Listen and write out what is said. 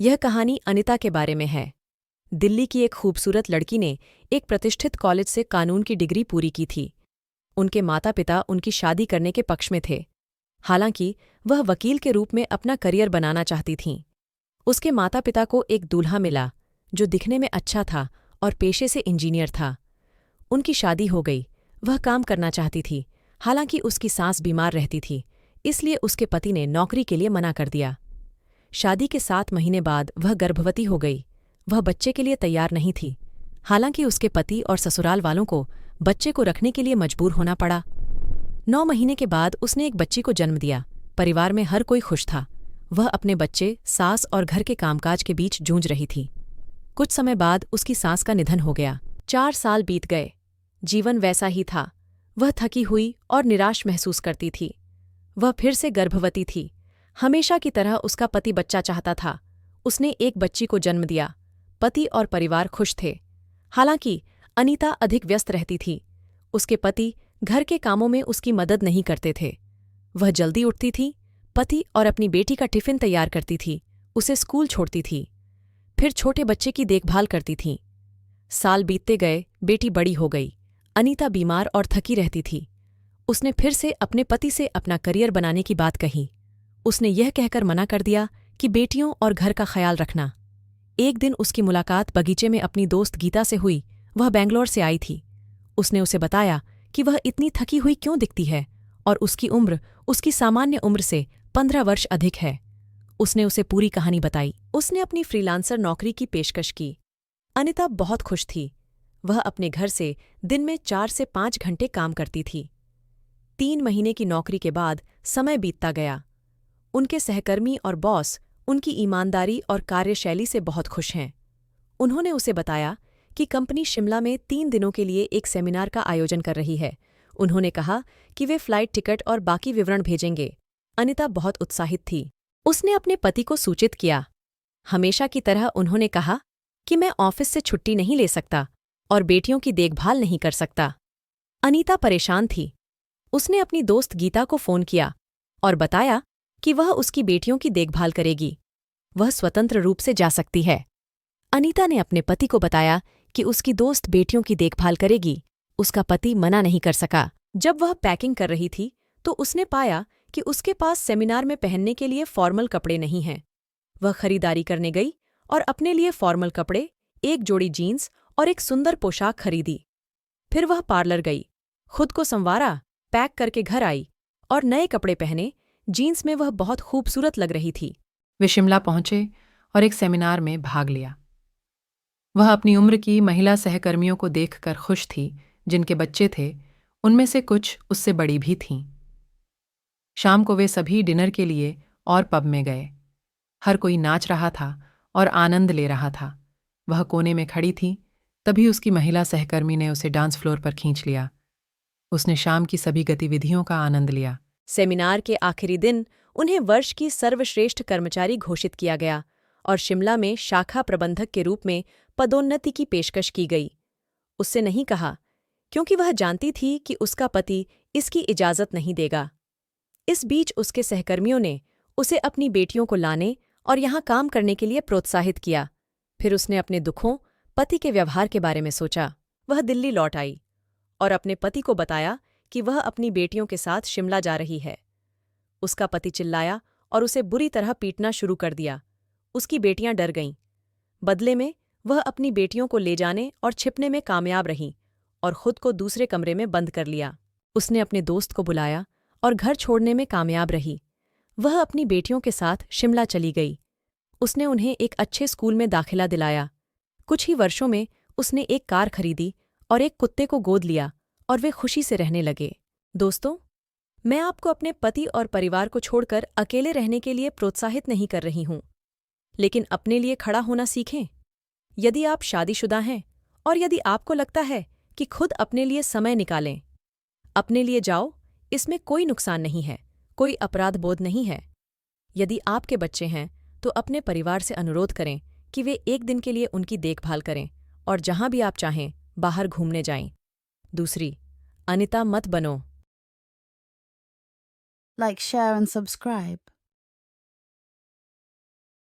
यह कहानी अनिता के बारे में है। दिल्ली की एक खूबसूरत लड़की ने एक प्रतिष्ठित कॉलेज से कानून की डिग्री पूरी की थी। उनके माता पिता उनकी शादी करने के पक्ष में थे। हालांकि वह वकील के रूप में अपना करियर बनाना चाहती थीं। उसके माता पिता को एक दूल्हा मिला जो दिखने में अच्छा था और पेशे से इंजीनियर था। उनकी शादी हो गई। वह काम करना चाहती थी, हालांकि उसकी सास बीमार रहती थी, इसलिए उसके पति ने नौकरी के लिए मना कर दिया। शादी के 7 महीने बाद वह गर्भवती हो गई। वह बच्चे के लिए तैयार नहीं थी, हालांकि उसके पति और ससुराल वालों को बच्चे को रखने के लिए मजबूर होना पड़ा। 9 महीने के बाद उसने एक बच्ची को जन्म दिया। परिवार में हर कोई खुश था। वह अपने बच्चे, सास और घर के कामकाज के बीच जूझ रही थी। कुछ समय बाद उसकी सास का निधन हो गया। 4 साल बीत गए। जीवन वैसा ही था। वह थकी हुई और निराश महसूस करती थी। वह फिर से गर्भवती थी। हमेशा की तरह उसका पति बच्चा चाहता था। उसने एक बच्ची को जन्म दिया। पति और परिवार खुश थे। हालांकि अनीता अधिक व्यस्त रहती थी। उसके पति घर के कामों में उसकी मदद नहीं करते थे। वह जल्दी उठती थी, पति और अपनी बेटी का टिफिन तैयार करती थी, उसे स्कूल छोड़ती थी, फिर छोटे बच्चे की देखभाल करती थी। साल बीतते गए, बेटी बड़ी हो गई। अनीता बीमार और थकी रहती थी। उसने फिर से अपने पति से अपना करियर बनाने की बात कही। उसने यह कहकर मना कर दिया कि बेटियों और घर का ख्याल रखना। एक दिन उसकी मुलाकात बगीचे में अपनी दोस्त गीता से हुई। वह बेंगलोर से आई थी। उसने उसे बताया कि वह इतनी थकी हुई क्यों दिखती है और उसकी उम्र उसकी सामान्य उम्र से 15 वर्ष अधिक है। उसने उसे पूरी कहानी बताई। उसने अपनी फ्रीलांसर नौकरी की पेशकश की। अनिता बहुत खुश थी। वह अपने घर से दिन में 4 से 5 घंटे काम करती थी। 3 महीने की नौकरी के बाद समय बीतता गया। उनके सहकर्मी और बॉस उनकी ईमानदारी और कार्यशैली से बहुत खुश हैं। उन्होंने उसे बताया कि कंपनी शिमला में 3 दिनों के लिए एक सेमिनार का आयोजन कर रही है। उन्होंने कहा कि वे फ्लाइट टिकट और बाकी विवरण भेजेंगे। अनिता बहुत उत्साहित थी। उसने अपने पति को सूचित किया। हमेशा की तरह उन्होंने कहा कि मैं ऑफिस से छुट्टी नहीं ले सकता और बेटियों की देखभाल नहीं कर सकता। अनीता परेशान थी। उसने अपनी दोस्त गीता को फ़ोन किया और बताया कि वह उसकी बेटियों की देखभाल करेगी। वह स्वतंत्र रूप से जा सकती है। अनीता ने अपने पति को बताया कि उसकी दोस्त बेटियों की देखभाल करेगी। उसका पति मना नहीं कर सका। जब वह पैकिंग कर रही थी तो उसने पाया कि उसके पास सेमिनार में पहनने के लिए फॉर्मल कपड़े नहीं हैं। वह खरीदारी करने गई और अपने लिए फॉर्मल कपड़े, एक जोड़ी जीन्स और एक सुंदर पोशाक खरीदी। फिर वह पार्लर गई, खुद को संवारा, पैक करके घर आई और नए कपड़े पहने। जीन्स में वह बहुत खूबसूरत लग रही थी। वे शिमला पहुंचे और एक सेमिनार में भाग लिया। वह अपनी उम्र की महिला सहकर्मियों को देखकर खुश थी। जिनके बच्चे थे, उनमें से कुछ उससे बड़ी भी थीं। शाम को वे सभी डिनर के लिए और पब में गए। हर कोई नाच रहा था और आनंद ले रहा था। वह कोने में खड़ी थी, तभी उसकी महिला सहकर्मी ने उसे डांस फ्लोर पर खींच लिया। उसने शाम की सभी गतिविधियों का आनंद लिया। सेमिनार के आखिरी दिन उन्हें वर्ष की सर्वश्रेष्ठ कर्मचारी घोषित किया गया और शिमला में शाखा प्रबंधक के रूप में पदोन्नति की पेशकश की गई। उससे नहीं कहा, क्योंकि वह जानती थी कि उसका पति इसकी इजाज़त नहीं देगा। इस बीच उसके सहकर्मियों ने उसे अपनी बेटियों को लाने और यहाँ काम करने के लिए प्रोत्साहित किया। फिर उसने अपने दुखों, पति के व्यवहार के बारे में सोचा। वह दिल्ली लौट आई और अपने पति को बताया कि वह अपनी बेटियों के साथ शिमला जा रही है। उसका पति चिल्लाया और उसे बुरी तरह पीटना शुरू कर दिया। उसकी बेटियां डर गईं। बदले में वह अपनी बेटियों को ले जाने और छिपने में कामयाब रही और खुद को दूसरे कमरे में बंद कर लिया। उसने अपने दोस्त को बुलाया और घर छोड़ने में कामयाब रही। वह अपनी बेटियों के साथ शिमला चली गई। उसने उन्हें एक अच्छे स्कूल में दाखिला दिलाया। कुछ ही वर्षों में उसने एक कार खरीदी और एक कुत्ते को गोद लिया और वे खुशी से रहने लगे। दोस्तों, मैं आपको अपने पति और परिवार को छोड़कर अकेले रहने के लिए प्रोत्साहित नहीं कर रही हूं, लेकिन अपने लिए खड़ा होना सीखें। यदि आप शादीशुदा हैं और यदि आपको लगता है कि खुद अपने लिए समय निकालें, अपने लिए जाओ। इसमें कोई नुकसान नहीं है, कोई अपराध बोध नहीं है। यदि आपके बच्चे हैं तो अपने परिवार से अनुरोध करें कि वे एक दिन के लिए उनकी देखभाल करें और जहां भी आप चाहें बाहर घूमने जाएं। दूसरी, अनिता मत बनो। Like, share, and subscribe.